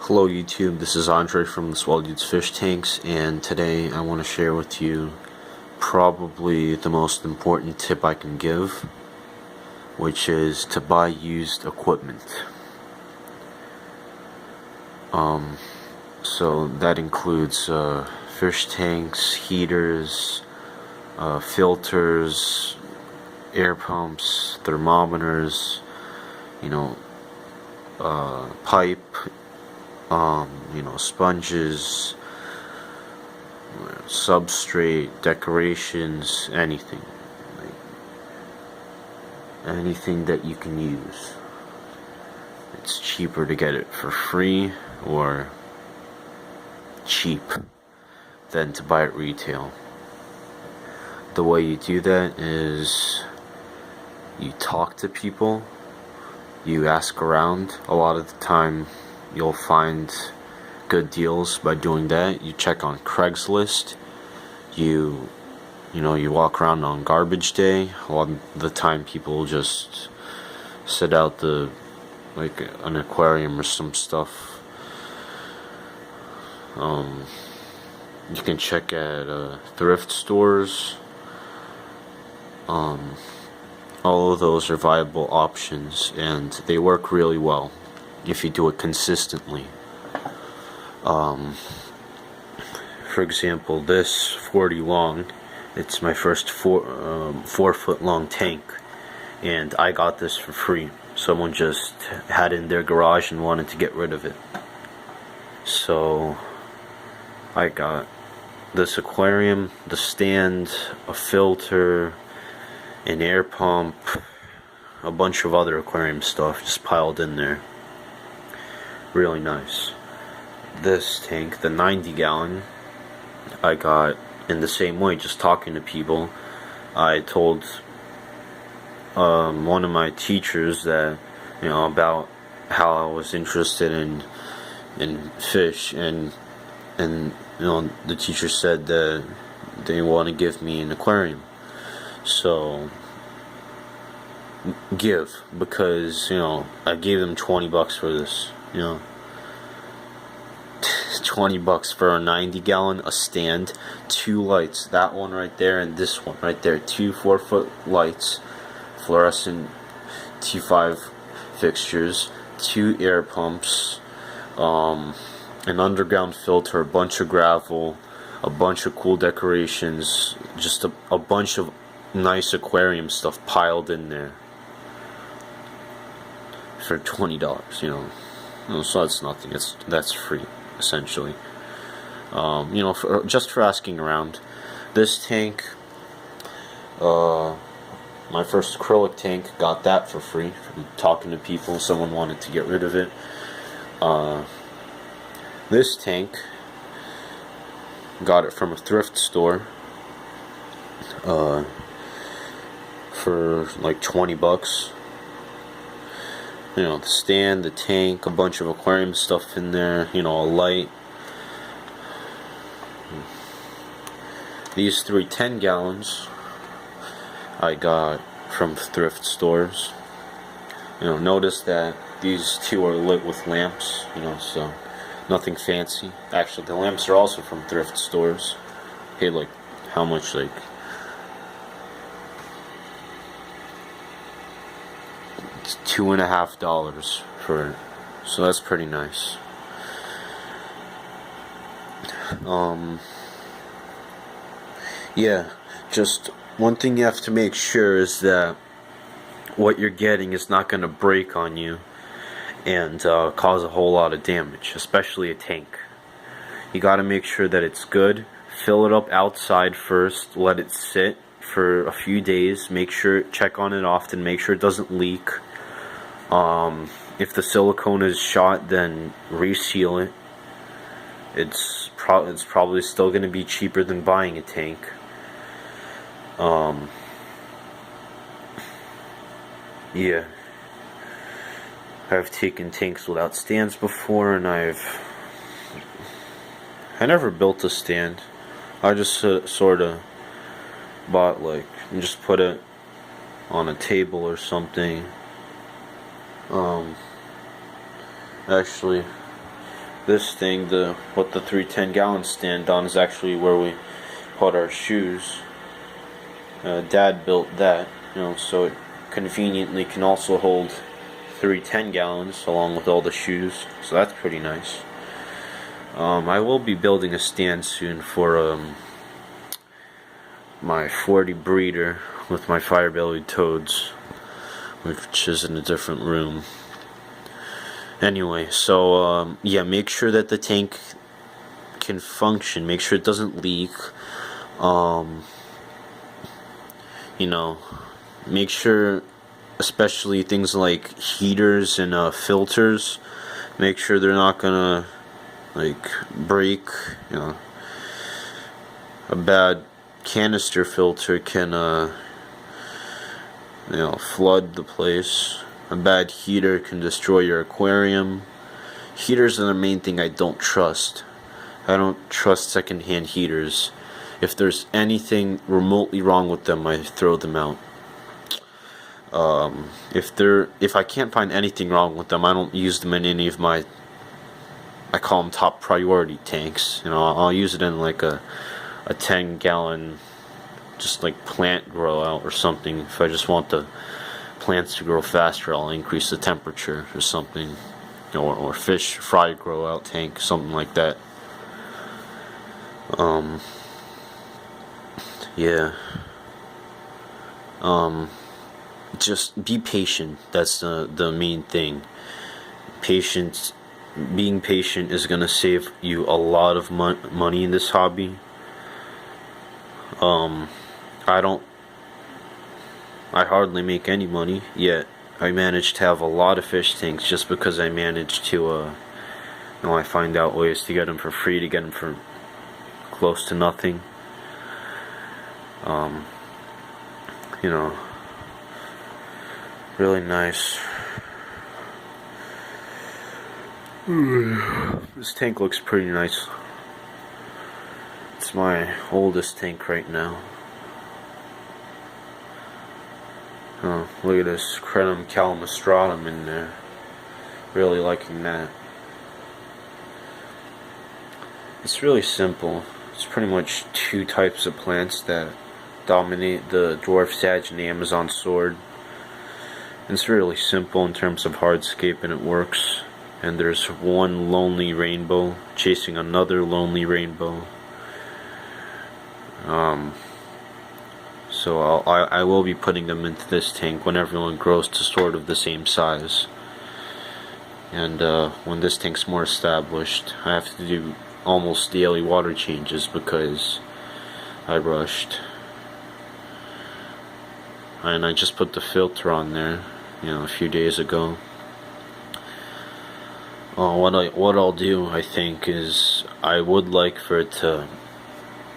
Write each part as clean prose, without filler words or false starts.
Hello YouTube, this is Andre from the Swell Dudes Fish Tanks, and today I want to share with you probably the most important tip I can give, which is to buy used equipment. So that includes fish tanks, heaters, filters, air pumps, thermometers, pipe, sponges, substrate, decorations, anything that you can use. It's cheaper to get it for free or cheap than to buy it retail. The way you do that is you talk to people, you ask around. A lot of the time you'll find good deals by doing that. You check on Craigslist, you walk around on garbage day. A lot of the time people just set out an aquarium or some stuff. You can check at thrift stores. All of those are viable options, and they work really well if you do it consistently. For example, this 40 long, it's my first 4-foot long tank, and I got this for free. Someone just had it in their garage and wanted to get rid of it, so I got this aquarium, the stand, a filter, an air pump, a bunch of other aquarium stuff just piled in there. Really nice. This tank, the 90-gallon, I got in the same way, just talking to people. I told one of my teachers that about how I was interested in fish, and the teacher said that they want to give me an aquarium. So because I gave them $20 for this. $20 for a 90-gallon, a stand, 2 lights, that one right there and this one right there, 2 4-foot lights, fluorescent T5 fixtures, 2 air pumps, an underground filter, a bunch of gravel, a bunch of cool decorations, just a bunch of nice aquarium stuff piled in there for $20, so that's nothing. That's free, essentially. Just for asking around. This tank, my first acrylic tank, got that for free from talking to people. Someone wanted to get rid of it. This tank, got it from a thrift store for like $20. The stand, the tank, a bunch of aquarium stuff in there, a light. These 3 10-gallons I got from thrift stores. Notice that these 2 are lit with lamps, so nothing fancy. Actually, the lamps are also from thrift stores. Paid how much? It's $2.50 for it, so that's pretty nice. Yeah, just one thing you have to make sure is that what you're getting is not going to break on you and cause a whole lot of damage, especially a tank. You got to make sure that it's good. Fill it up outside first, let it sit for a few days, check on it often, make sure it doesn't leak. If the silicone is shot, then reseal it. It's probably still going to be cheaper than buying a tank. Yeah, I've taken tanks without stands before, and I never built a stand. I just sort of bought and just put it on a table or something. Actually, this thing, what the 310-gallon stand on, is actually where we put our shoes. Dad built that, so it conveniently can also hold 310 gallons along with all the shoes, so that's pretty nice. I will be building a stand soon for my 40 breeder with my fire-bellied toads, which is in a different room. Anyway, so yeah, make sure that the tank can function. Make sure it doesn't leak. Make sure, especially things like heaters and filters, make sure they're not gonna break. A bad canister filter can flood the place. A bad heater can destroy your aquarium. Heaters are the main thing I don't trust. I don't trust secondhand heaters. If there's anything remotely wrong with them, I throw them out. If I can't find anything wrong with them, I don't use them in any of my, I call them top priority tanks. I'll use it in like a 10-gallon, just like plant grow out or something. If I just want the plants to grow faster, I'll increase the temperature or something, or fish fry grow out tank, something like that. Yeah. Just be patient. That's the main thing. Being patient is gonna save you a lot of money in this hobby. I hardly make any money, yet I managed to have a lot of fish tanks just because I managed to, I find out ways to get them for free, to get them for close to nothing. Really nice. This tank looks pretty nice. It's my oldest tank right now. Oh, look at this Crenum calamastratum in there. Really liking that. It's really simple. It's pretty much two types of plants that dominate the dwarf sage and the Amazon sword. It's really simple in terms of hardscape, and it works. And there's one lonely rainbow chasing another lonely rainbow. So I will be putting them into this tank when everyone grows to sort of the same size. And when this tank's more established, I have to do almost daily water changes because I rushed. And I just put the filter on there, a few days ago. What I'll do, I think, is I would like for it to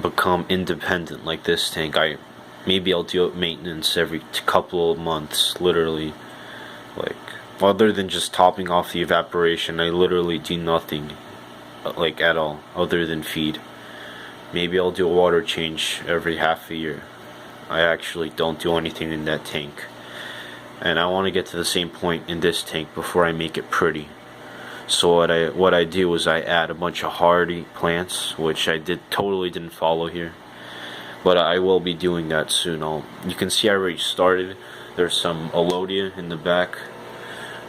become independent like this tank. Maybe I'll do maintenance every couple of months, literally. Other than just topping off the evaporation, I literally do nothing, at all, other than feed. Maybe I'll do a water change every half a year. I actually don't do anything in that tank. And I want to get to the same point in this tank before I make it pretty. So what I do is I add a bunch of hardy plants, which I totally didn't follow here. But I will be doing that soon. You can see I already started. There's some Alodia in the back.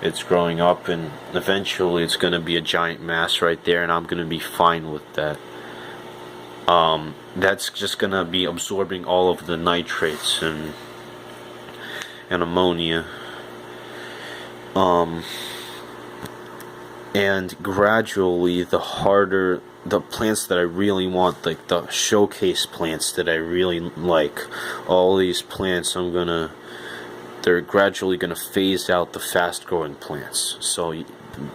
It's growing up, and eventually it's going to be a giant mass right there, and I'm going to be fine with that. That's just going to be absorbing all of the nitrates and ammonia. And gradually, the plants that I really want, like the showcase plants that I really like, all these plants they're gradually gonna phase out the fast growing plants, so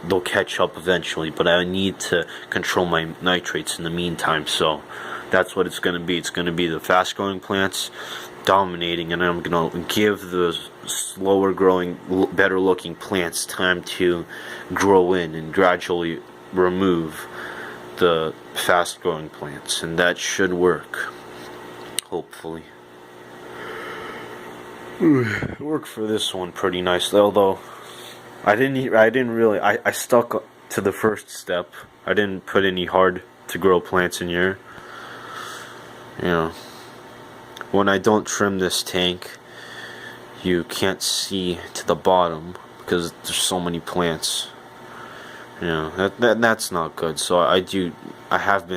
they'll catch up eventually, but I need to control my nitrates in the meantime. So that's what it's gonna be. It's gonna be the fast growing plants dominating, and I'm gonna give the slower growing, better looking plants time to grow in and gradually remove the fast growing plants, and that should work, hopefully. It worked for this one pretty nicely, although I stuck to the first step. I didn't put any hard to grow plants in here. You know, when I don't trim this tank, you can't see to the bottom because there's so many plants. You know, that's not good. So I have